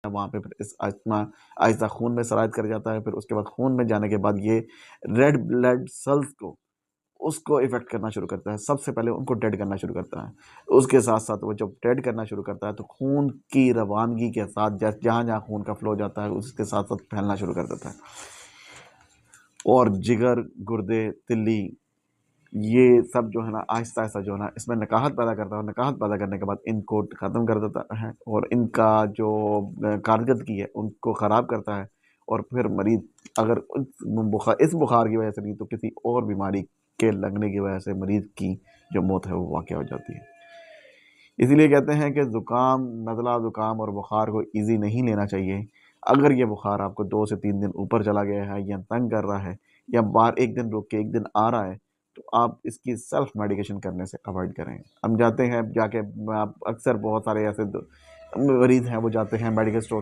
وہاں پہ پھر اس آہستہ خون میں سرایت کر جاتا ہے. پھر اس کے بعد خون میں جانے کے بعد یہ ریڈ بلڈ سیلز کو اس کو افیکٹ کرنا شروع کرتا ہے. سب سے پہلے ان کو ڈیڈ کرنا شروع کرتا ہے. اس کے ساتھ ساتھ وہ جب ڈیڈ کرنا شروع کرتا ہے تو خون کی روانگی کے ساتھ جہاں جہاں خون کا فلو جاتا ہے اس کے ساتھ ساتھ پھیلنا شروع کر دیتا ہے. اور جگر، گردے، تلی، یہ سب جو ہے نا آہستہ آہستہ جو ہے نا اس میں نکاہت پیدا کرتا ہے. اور نکاہت پیدا کرنے کے بعد ان کو ختم کر دیتا ہے اور ان کا جو کارکردگی ہے ان کو خراب کرتا ہے. اور پھر مریض اگر اس بخار کی وجہ سے نہیں تو کسی اور بیماری کے لگنے کی وجہ سے مریض کی جو موت ہے وہ واقع ہو جاتی ہے. اسی لیے کہتے ہیں کہ زکام، نزلہ زکام اور بخار کو ایزی نہیں لینا چاہیے. اگر یہ بخار آپ کو 2 سے 3 دن اوپر چلا گیا ہے یا تنگ کر رہا ہے یا بار ایک دن روک کے ایک دن آ رہا ہے تو آپ اس کی سیلف میڈیکیشن کرنے سے اوائڈ کریں. ہم جاتے ہیں جا کے اکثر بہت سارے ایسے مریض ہیں وہ جاتے ہیں میڈیکل اسٹور